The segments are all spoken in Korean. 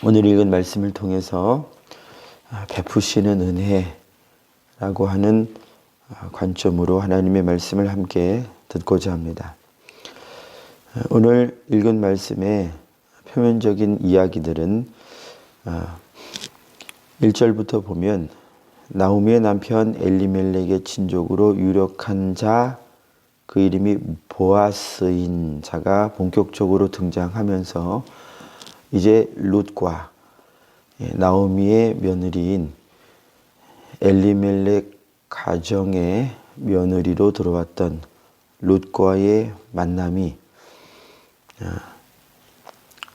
오늘 읽은 말씀을 통해서 베푸시는 은혜라고 하는 관점으로 하나님의 말씀을 함께 듣고자 합니다. 오늘 읽은 말씀의 표면적인 이야기들은 1절부터 보면 나오미의 남편 엘리멜렉의 친족으로 유력한 자, 그 이름이 보아스인 자가 본격적으로 등장하면서 이제 룻과 나오미의 며느리인 엘리멜렉 가정의 며느리로 들어왔던 룻과의 만남이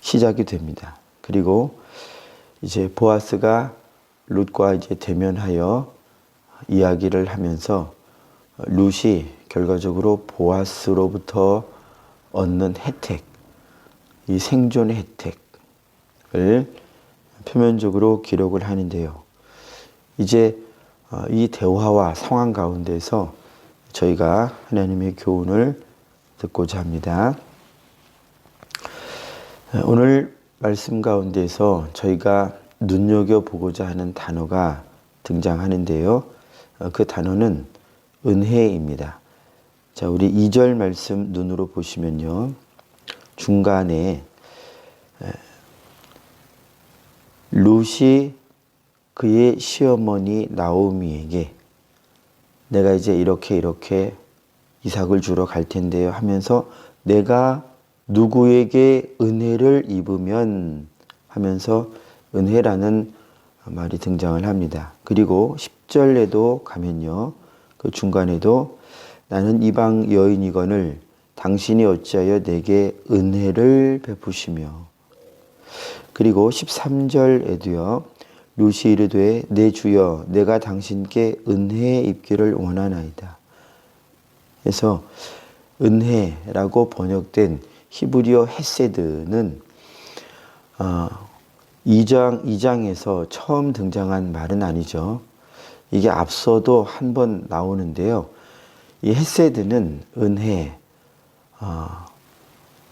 시작이 됩니다. 그리고 이제 보아스가 룻과 이제 대면하여 이야기를 하면서 룻이 결과적으로 보아스로부터 얻는 혜택, 이 생존의 혜택을 표면적으로 기록을 하는데요. 이제 이 대화와 상황 가운데서 저희가 하나님의 교훈을 듣고자 합니다. 오늘 말씀 가운데서 저희가 눈여겨보고자 하는 단어가 등장하는데요. 그 단어는 은혜입니다. 자, 우리 2절 말씀 눈으로 보시면요. 중간에 룻이 그의 시어머니 나오미에게 내가 이제 이렇게 이삭을 주러 갈 텐데요 하면서 내가 누구에게 은혜를 입으면 하면서 은혜라는 말이 등장을 합니다. 그리고 10절에도 가면요. 그 중간에도 나는 이방 여인이거늘 당신이 어찌하여 내게 은혜를 베푸시며, 그리고 13절에도요. 룻이 이르되 내 주여 내가 당신께 은혜 입기를 원하나이다. 그래서 은혜라고 번역된 히브리어 헤세드는 2장에서 처음 등장한 말은 아니죠. 이게 앞서도 한 번 나오는데요. 이 헤세드는 은혜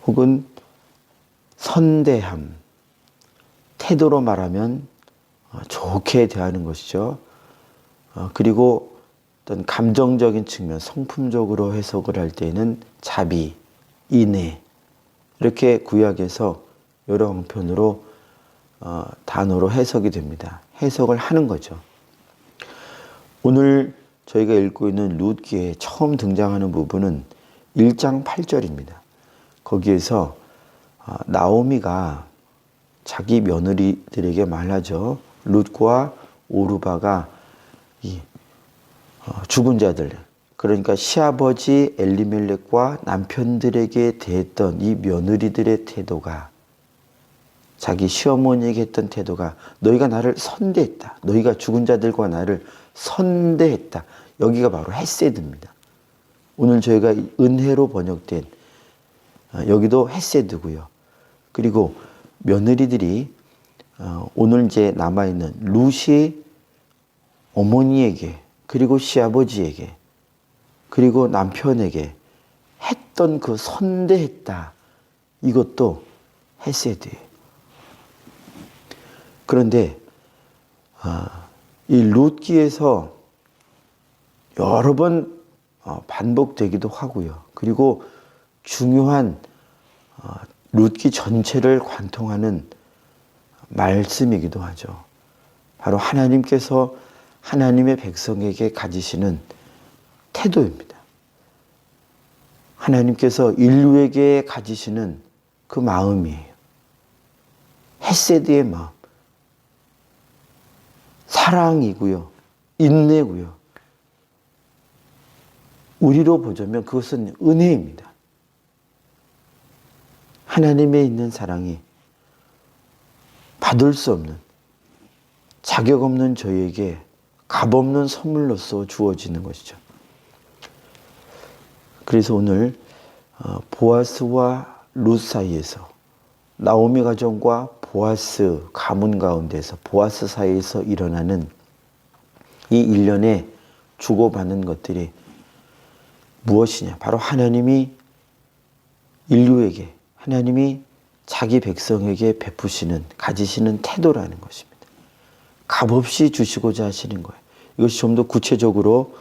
혹은 선대함, 태도로 말하면 좋게 대하는 것이죠. 그리고 어떤 감정적인 측면, 성품적으로 해석을 할 때는 자비, 인애 이렇게 구약에서 여러 형편으로 단어로 해석이 됩니다. 해석을 하는 거죠. 오늘 저희가 읽고 있는 룻기에 처음 등장하는 부분은 1장 8절입니다. 거기에서 나오미가 자기 며느리들에게 말하죠. 룻과 오르바가 죽은 자들, 그러니까 시아버지 엘리멜렉과 남편들에게 대했던 이 며느리들의 태도가, 자기 시어머니에게 했던 태도가 너희가 나를 선대했다. 너희가 죽은 자들과 나를 선대했다. 여기가 바로 헤세드입니다. 오늘 저희가 은혜로 번역된 여기도 헤세드고요. 그리고 며느리들이 오늘 이제 남아있는 룻이 어머니에게 그리고 시아버지에게 그리고 남편에게 했던 그 선대했다. 이것도 헤세드예요. 그런데 이 룻기에서 여러 번 반복되기도 하고요. 그리고 중요한 룻기 전체를 관통하는 말씀이기도 하죠. 바로 하나님께서 하나님의 백성에게 가지시는 태도입니다. 하나님께서 인류에게 가지시는 그 마음이에요. 헤세드의 마음. 사랑이고요. 인내고요. 우리로 보자면 그것은 은혜입니다. 하나님에 있는 사랑이 받을 수 없는, 자격 없는 저희에게 값없는 선물로서 주어지는 것이죠. 그래서 오늘 보아스와 룻 사이에서, 나오미 가정과 보아스 가문 가운데서, 보아스 사이에서 일어나는 이 일련의 주고받는 것들이 무엇이냐? 바로 하나님이 인류에게, 하나님이 자기 백성에게 베푸시는, 가지시는 태도라는 것입니다. 값없이 주시고자 하시는 거예요. 이것이 좀 더 구체적으로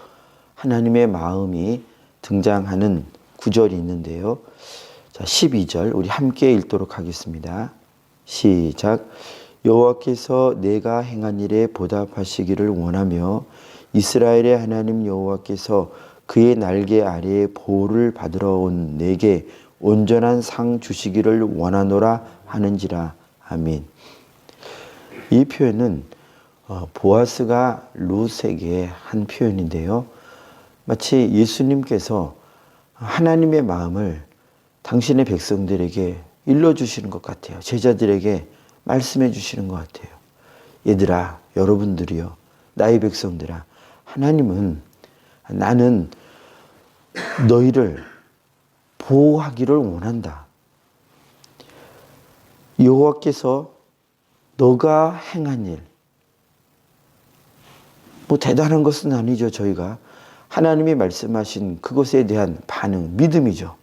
하나님의 마음이 등장하는 구절이 있는데요. 자, 12절 우리 함께 읽도록 하겠습니다. 시작. 여호와께서 내가 행한 일에 보답하시기를 원하며 이스라엘의 하나님 여호와께서 그의 날개 아래에 보호를 받으러 온 내게 온전한 상 주시기를 원하노라 하는지라. 아멘. 이 표현은 보아스가 룻에게 한 표현인데요. 마치 예수님께서 하나님의 마음을 당신의 백성들에게 일러주시는 것 같아요. 제자들에게 말씀해 주시는 것 같아요. 얘들아, 여러분들이요, 나의 백성들아, 하나님은, 나는 너희를 보호하기를 원한다. 여호와께서 너가 행한 일, 뭐 대단한 것은 아니죠. 저희가 하나님이 말씀하신 그것에 대한 반응, 믿음이죠.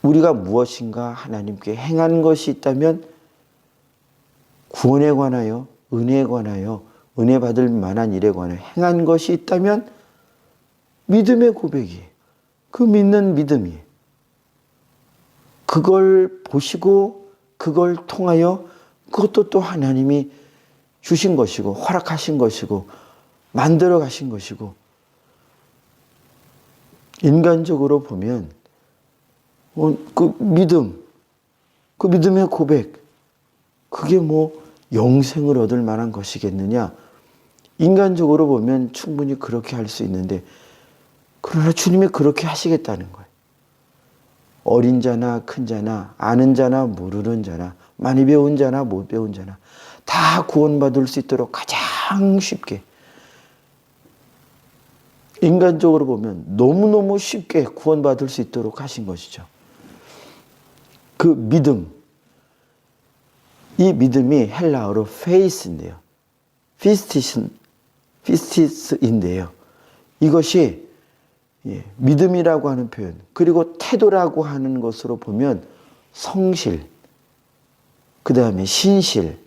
우리가 무엇인가 하나님께 행한 것이 있다면 구원에 관하여, 은혜에 관하여, 은혜 받을 만한 일에 관하여 행한 것이 있다면 믿음의 고백이, 그 믿는 믿음이, 그걸 보시고 그걸 통하여 그것도 또 하나님이 주신 것이고 허락하신 것이고 만들어 가신 것이고, 인간적으로 보면 그 믿음, 그 믿음의 고백, 그게 뭐 영생을 얻을 만한 것이겠느냐? 인간적으로 보면 충분히 그렇게 할 수 있는데, 그러나 주님이 그렇게 하시겠다는 거예요. 어린 자나 큰 자나 아는 자나 모르는 자나 많이 배운 자나 못 배운 자나 다 구원받을 수 있도록 가장 쉽게, 인간적으로 보면 너무너무 쉽게 구원받을 수 있도록 하신 것이죠. 그 믿음, 이 믿음이 헬라어로 faith인데요. 피스티스인데요. 이것이 믿음이라고 하는 표현, 그리고 태도라고 하는 것으로 보면 성실, 그 다음에 신실,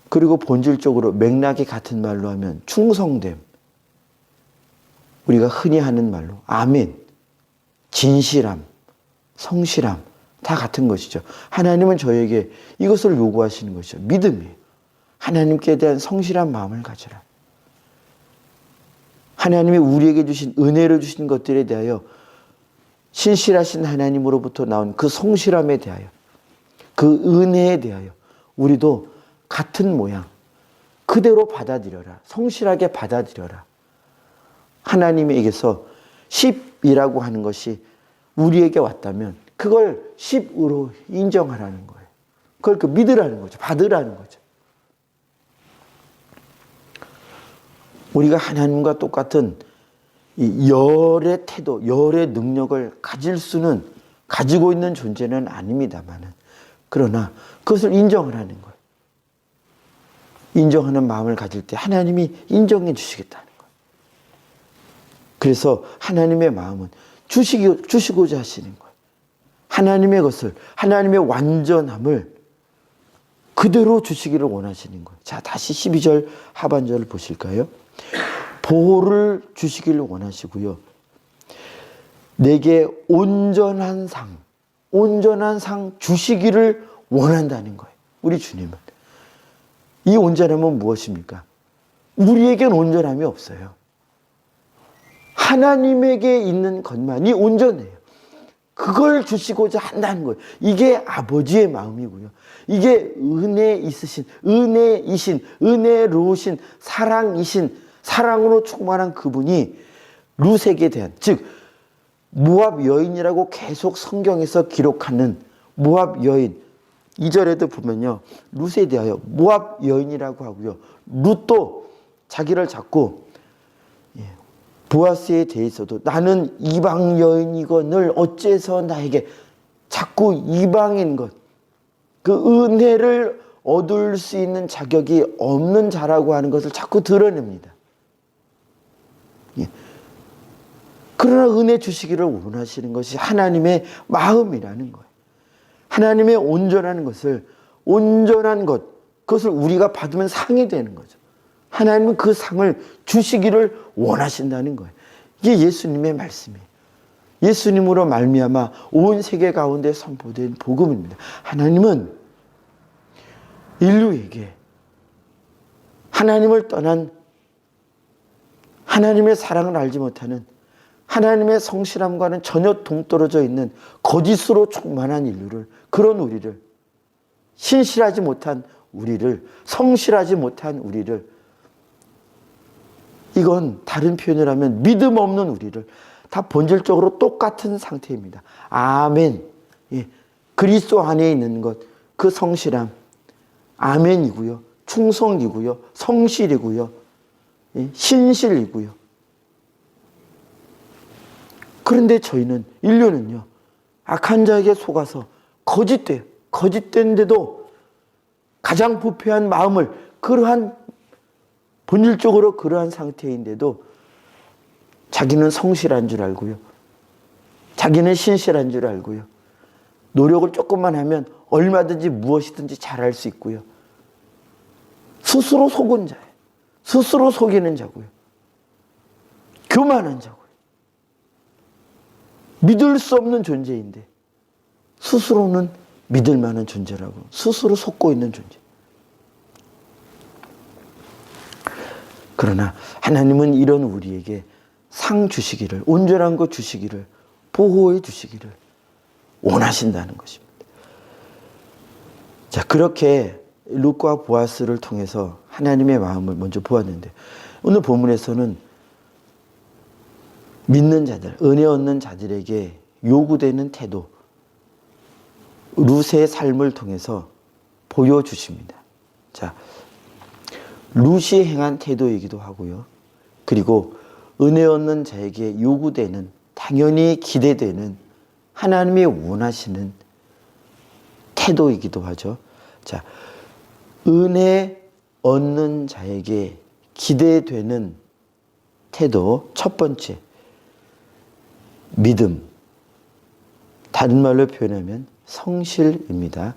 그리고 본질적으로 맥락이 같은 말로 하면 충성됨, 우리가 흔히 하는 말로 아멘, 진실함, 성실함, 다 같은 것이죠. 하나님은 저에게 이것을 요구하시는 것이죠. 믿음이에요. 하나님께 대한 성실한 마음을 가져라. 하나님이 우리에게 주신 은혜를 주신 것들에 대하여 신실하신 하나님으로부터 나온 그 성실함에 대하여, 그 은혜에 대하여 우리도 같은 모양 그대로 받아들여라. 성실하게 받아들여라. 하나님에게서 10이라고 하는 것이 우리에게 왔다면 그걸 10으로 인정하라는 거예요. 그걸 믿으라는 거죠. 받으라는 거죠. 우리가 하나님과 똑같은 이 열의 태도, 열의 능력을 가지고 있는 존재는 아닙니다만은, 그러나 그것을 인정을 하는 거예요. 인정하는 마음을 가질 때 하나님이 인정해 주시겠다는 거예요. 그래서 하나님의 마음은 주시고자 하시는 거예요. 하나님의 것을, 하나님의 완전함을 그대로 주시기를 원하시는 거예요. 자, 다시 12절 하반절을 보실까요? 보호를 주시기를 원하시고요. 내게 온전한 상 주시기를 원한다는 거예요. 우리 주님은. 이 온전함은 무엇입니까? 우리에겐 온전함이 없어요. 하나님에게 있는 것만이 온전해요. 그걸 주시고자 한다는 거예요. 이게 아버지의 마음이고요. 이게 은혜이신, 은혜로우신, 사랑으로 충만한 그분이 룻에게 대한, 즉 모압 여인이라고 계속 성경에서 기록하는 모압 여인, 2절에도 보면요, 룻에 대하여 모압 여인이라고 하고요, 룻도 자기를 자꾸 보아스에 대해서도 나는 이방 여인이거늘 어째서 나에게, 자꾸 이방인 것, 그 은혜를 얻을 수 있는 자격이 없는 자라고 하는 것을 자꾸 드러냅니다. 그러나 은혜 주시기를 원하시는 것이 하나님의 마음이라는 거예요. 하나님의 온전한 것을, 온전한 것, 그것을 우리가 받으면 상이 되는 거죠. 하나님은 그 상을 주시기를 원하신다는 거예요. 이게 예수님의 말씀이에요. 예수님으로 말미암아 온 세계 가운데 선포된 복음입니다. 하나님은 인류에게 하나님을 떠난, 하나님의 사랑을 알지 못하는, 하나님의 성실함과는 전혀 동떨어져 있는 거짓으로 충만한 인류를, 그런 우리를, 신실하지 못한 우리를, 성실하지 못한 우리를, 이건 다른 표현을 하면 믿음 없는 우리를, 다 본질적으로 똑같은 상태입니다. 아멘. 예. 그리스도 안에 있는 것, 그 성실함, 아멘이고요. 충성이고요. 성실이고요. 예. 신실이고요. 그런데 저희는, 인류는요, 악한 자에게 속아서 거짓돼요. 거짓된데도 가장 부패한 마음을, 그러한, 본질적으로 그러한 상태인데도 자기는 성실한 줄 알고요. 자기는 신실한 줄 알고요. 노력을 조금만 하면 얼마든지 무엇이든지 잘할 수 있고요. 스스로 속은 자예요. 스스로 속이는 자고요. 교만한 자고요. 믿을 수 없는 존재인데 스스로는 믿을 만한 존재라고, 스스로 속고 있는 존재. 그러나 하나님은 이런 우리에게 상 주시기를, 온전한 것 주시기를, 보호해 주시기를 원하신다는 것입니다. 자, 그렇게 룻과 보아스를 통해서 하나님의 마음을 먼저 보았는데, 오늘 본문에서는 믿는 자들, 은혜 얻는 자들에게 요구되는 태도, 룻의 삶을 통해서 보여주십니다. 자, 룻이 행한 태도이기도 하고요. 그리고 은혜 얻는 자에게 요구되는, 당연히 기대되는, 하나님이 원하시는 태도이기도 하죠. 자, 은혜 얻는 자에게 기대되는 태도, 첫 번째, 믿음. 다른 말로 표현하면 성실입니다.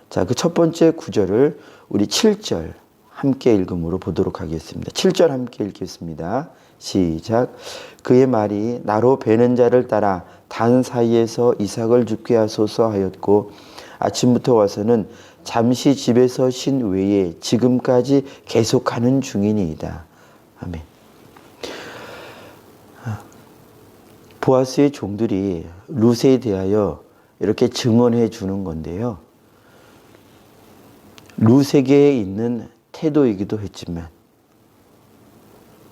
자, 그 첫 번째 구절을 우리 7절 함께 읽음으로 보도록 하겠습니다. 7절 함께 읽겠습니다. 시작. 그의 말이 나로 베는 자를 따라 단 사이에서 이삭을 죽게 하소서 하였고, 아침부터 와서는 잠시 집에서 쉰 외에 지금까지 계속하는 중이니이다. 아멘. 보아스의 종들이 룻에 대하여 이렇게 증언해 주는 건데요. 룻에게 있는 태도이기도 했지만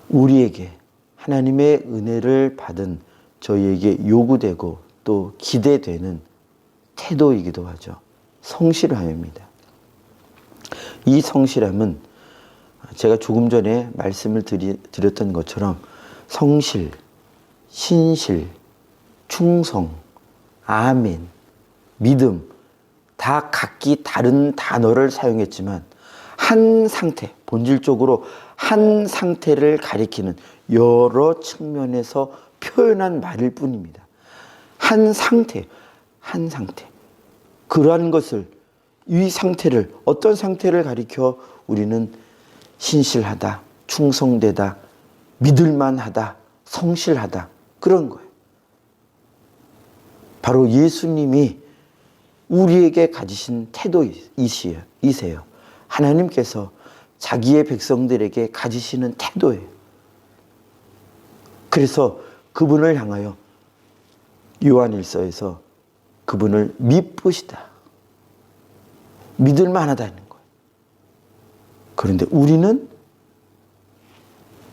우리에게 하나님의 은혜를 받은 저희에게 요구되고 또 기대되는 태도이기도 하죠. 성실함입니다. 이 성실함은 제가 조금 전에 말씀을 드렸던 것처럼 성실, 신실, 충성, 아멘, 믿음, 다 각기 다른 단어를 사용했지만 한 상태, 본질적으로 한 상태를 가리키는 여러 측면에서 표현한 말일 뿐입니다. 한 상태, 한 상태. 그러한 것을, 이 상태를, 어떤 상태를 가리켜 우리는 신실하다, 충성되다, 믿을만하다, 성실하다, 그런 거예요. 바로 예수님이 우리에게 가지신 태도이세요. 하나님께서 자기의 백성들에게 가지시는 태도예요. 그래서 그분을 향하여 요한일서에서 그분을 미쁘시다, 믿을 만하다는 거예요. 그런데 우리는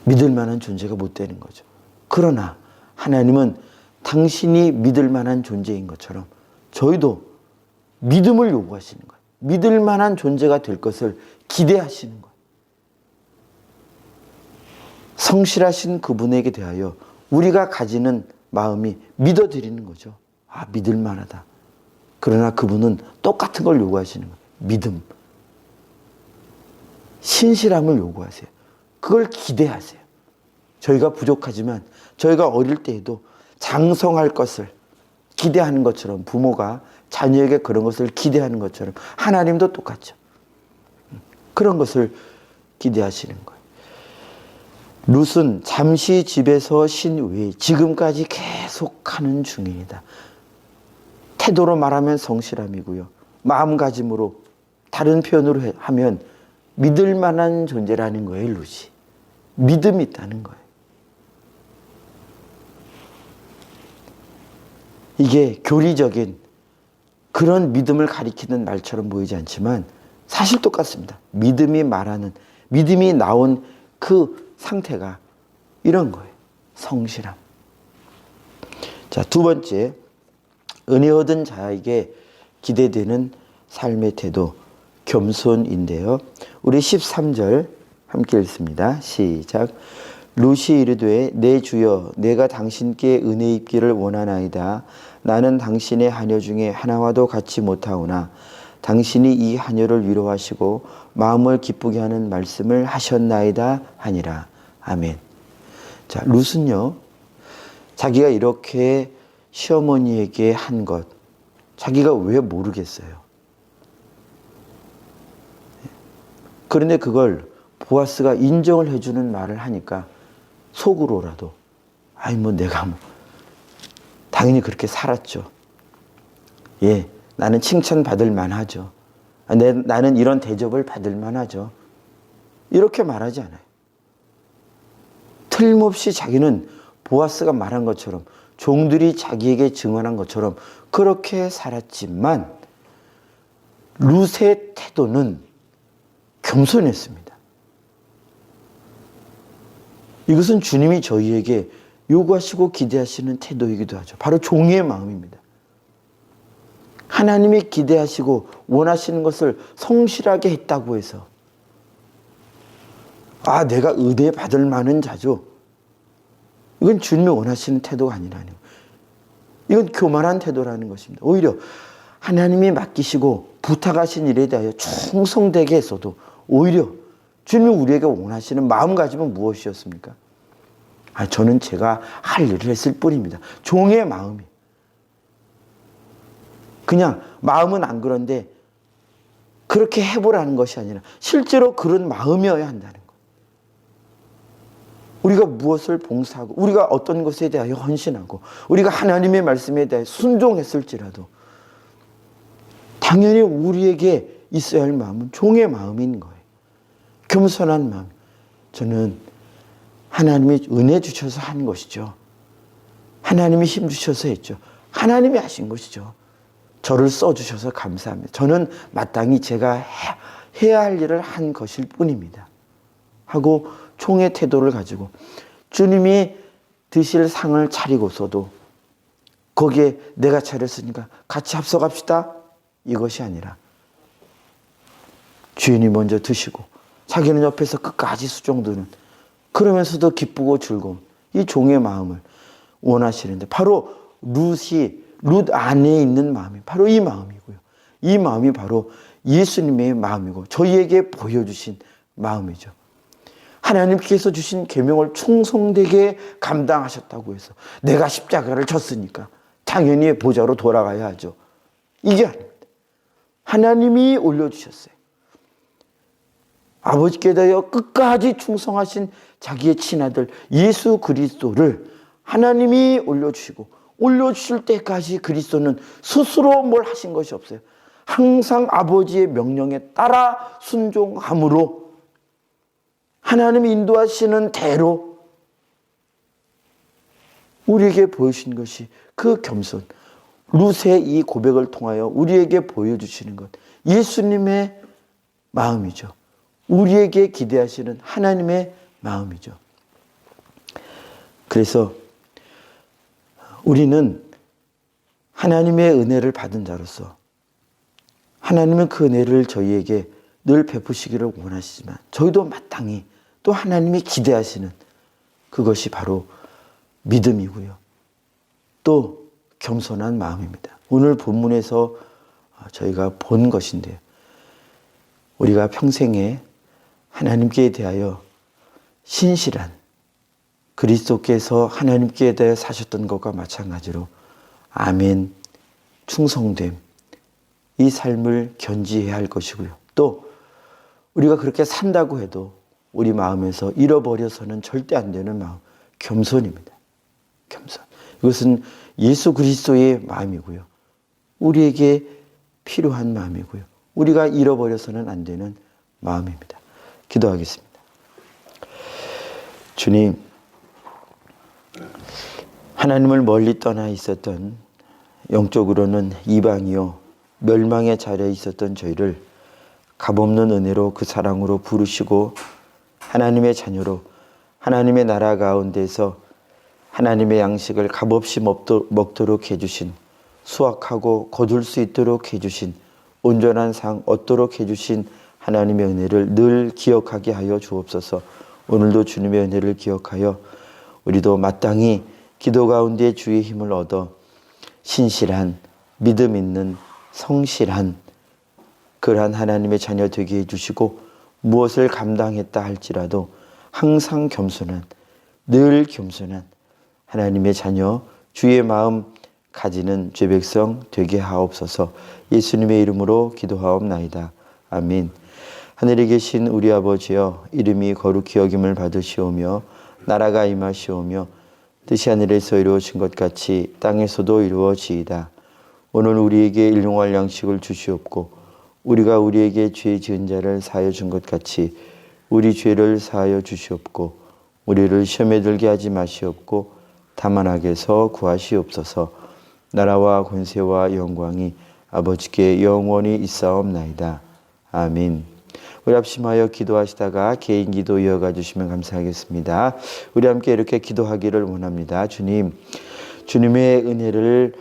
믿을 만한 존재가 못 되는 거죠. 그러나 하나님은 당신이 믿을 만한 존재인 것처럼 저희도 믿음을 요구하시는 거예요. 믿을 만한 존재가 될 것을 기대하시는 거예요. 성실하신 그분에게 대하여 우리가 가지는 마음이 믿어드리는 거죠. 아, 믿을 만하다. 그러나 그분은 똑같은 걸 요구하시는 거예요. 믿음, 신실함을 요구하세요. 그걸 기대하세요. 저희가 부족하지만 저희가 어릴 때에도 장성할 것을 기대하는 것처럼 부모가 자녀에게 그런 것을 기대하는 것처럼 하나님도 똑같죠. 그런 것을 기대하시는 거예요. 룻은 잠시 집에서 쉰 후에 지금까지 계속하는 중입니다. 태도로 말하면 성실함이고요. 마음가짐으로, 다른 표현으로 하면 믿을 만한 존재라는 거예요. 룻이. 믿음이 있다는 거예요. 이게 교리적인 그런 믿음을 가리키는 말처럼 보이지 않지만 사실 똑같습니다. 믿음이 말하는, 믿음이 나온 그 상태가 이런 거예요. 성실함. 자, 두 번째, 은혜 얻은 자에게 기대되는 삶의 태도, 겸손인데요. 우리 13절 함께 읽습니다. 시작. 룻이 이르되 내 주여 내가 당신께 은혜 입기를 원하나이다. 나는 당신의 하녀 중에 하나와도 같이 못하오나 당신이 이 하녀를 위로하시고 마음을 기쁘게 하는 말씀을 하셨나이다 하니라. 아멘. 자, 룻은요, 자기가 이렇게 시어머니에게 한 것, 자기가 왜 모르겠어요. 그런데 그걸 보아스가 인정을 해주는 말을 하니까 속으로라도, 아니 뭐 내가 뭐 당연히 그렇게 살았죠. 예, 나는 칭찬받을 만하죠. 나는 이런 대접을 받을 만하죠. 이렇게 말하지 않아요. 틀림없이 자기는 보아스가 말한 것처럼, 종들이 자기에게 증언한 것처럼 그렇게 살았지만 룻의 태도는 겸손했습니다. 이것은 주님이 저희에게 요구하시고 기대하시는 태도이기도 하죠. 바로 종의 마음입니다. 하나님이 기대하시고 원하시는 것을 성실하게 했다고 해서 아, 내가 의뢰받을 만한 자죠. 이건 주님이 원하시는 태도가 아니라는 거예요. 이건 교만한 태도라는 것입니다. 오히려 하나님이 맡기시고 부탁하신 일에 대하여 충성되게 했어도 오히려 주님이 우리에게 원하시는 마음가짐은 무엇이었습니까? 아, 저는 제가 할 일을 했을 뿐입니다. 종의 마음이. 그냥 마음은 안 그런데 그렇게 해보라는 것이 아니라 실제로 그런 마음이어야 한다는 거예요. 우리가 무엇을 봉사하고 우리가 어떤 것에 대하여 헌신하고 우리가 하나님의 말씀에 대해 순종했을지라도 당연히 우리에게 있어야 할 마음은 종의 마음인 거예요. 겸손한 마음. 저는 하나님이 은혜 주셔서 한 것이죠. 하나님이 힘 주셔서 했죠. 하나님이 하신 것이죠. 저를 써주셔서 감사합니다. 저는 마땅히 제가 해야 할 일을 한 것일 뿐입니다. 하고 총의 태도를 가지고 주님이 드실 상을 차리고서도 거기에 내가 차렸으니까 같이 합석합시다. 이것이 아니라 주인이 먼저 드시고 자기는 옆에서 끝까지 수종드는, 그러면서도 기쁘고 즐거운 이 종의 마음을 원하시는데 바로 룻 안에 있는 마음이 바로 이 마음이고요. 이 마음이 바로 예수님의 마음이고 저희에게 보여주신 마음이죠. 하나님께서 주신 계명을 충성되게 감당하셨다고 해서 내가 십자가를 졌으니까 당연히 보좌로 돌아가야 하죠. 이게 아닙니다. 하나님이 올려주셨어요. 아버지께 대하여 끝까지 충성하신 자기의 친아들 예수 그리스도를 하나님이 올려주시고 올려주실 때까지 그리스도는 스스로 뭘 하신 것이 없어요. 항상 아버지의 명령에 따라 순종함으로 하나님이 인도하시는 대로 우리에게 보여주신 것이 그 겸손, 룻의 이 고백을 통하여 우리에게 보여주시는 것, 예수님의 마음이죠. 우리에게 기대하시는 하나님의 마음이죠. 그래서 우리는 하나님의 은혜를 받은 자로서 하나님은 그 은혜를 저희에게 늘 베푸시기를 원하시지만 저희도 마땅히 또 하나님이 기대하시는 그것이 바로 믿음이고요. 또 겸손한 마음입니다. 오늘 본문에서 저희가 본 것인데요. 우리가 평생에 하나님께 대하여 신실한 그리스도께서 하나님께 대해 사셨던 것과 마찬가지로 아멘, 충성됨, 이 삶을 견지해야 할 것이고요. 또 우리가 그렇게 산다고 해도 우리 마음에서 잃어버려서는 절대 안 되는 마음, 겸손입니다. 겸손. 이것은 예수 그리스도의 마음이고요. 우리에게 필요한 마음이고요. 우리가 잃어버려서는 안 되는 마음입니다. 기도하겠습니다. 주님, 하나님을 멀리 떠나 있었던, 영적으로는 이방이요 멸망의 자리에 있었던 저희를 값없는 은혜로 그 사랑으로 부르시고 하나님의 자녀로 하나님의 나라 가운데서 하나님의 양식을 값없이 먹도록 해주신, 수확하고 거둘 수 있도록 해주신, 온전한 상 얻도록 해주신 하나님의 은혜를 늘 기억하게 하여 주옵소서. 오늘도 주님의 은혜를 기억하여 우리도 마땅히 기도 가운데 주의 힘을 얻어 신실한, 믿음 있는, 성실한 그러한 하나님의 자녀 되게 해주시고, 무엇을 감당했다 할지라도 항상 겸손한, 늘 겸손한 하나님의 자녀, 주의 마음 가지는 죄백성 되게 하옵소서. 예수님의 이름으로 기도하옵나이다. 아멘. 하늘에 계신 우리 아버지여, 이름이 거룩히 여김을 받으시오며 나라가 임하시오며 뜻이 하늘에서 이루어진 것 같이 땅에서도 이루어지이다. 오늘 우리에게 일용할 양식을 주시옵고, 우리가 우리에게 죄 지은 자를 사하여 준 것 같이 우리 죄를 사하여 주시옵고, 우리를 시험에 들게 하지 마시옵고 다만 악에서 구하시옵소서. 나라와 권세와 영광이 아버지께 영원히 있사옵나이다. 아멘. 우리 합심하여 기도하시다가 개인 기도 이어가 주시면 감사하겠습니다. 우리 함께 이렇게 기도하기를 원합니다. 주님, 주님의 은혜를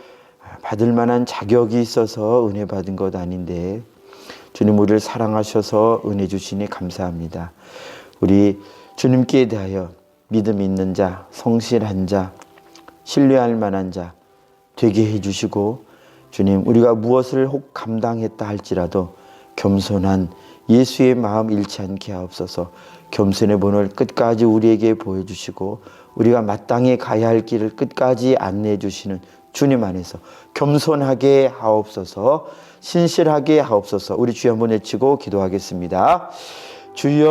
받을 만한 자격이 있어서 은혜 받은 것 아닌데 주님, 우리를 사랑하셔서 은혜 주시니 감사합니다. 우리 주님께 대하여 믿음 있는 자, 성실한 자, 신뢰할 만한 자 되게 해주시고, 주님, 우리가 무엇을 혹 감당했다 할지라도 겸손한 예수의 마음 잃지 않게 하옵소서. 겸손의 본을 끝까지 우리에게 보여주시고, 우리가 마땅히 가야 할 길을 끝까지 안내해 주시는 주님 안에서 겸손하게 하옵소서. 신실하게 하옵소서. 우리 주여 한번 외치고 기도하겠습니다. 주여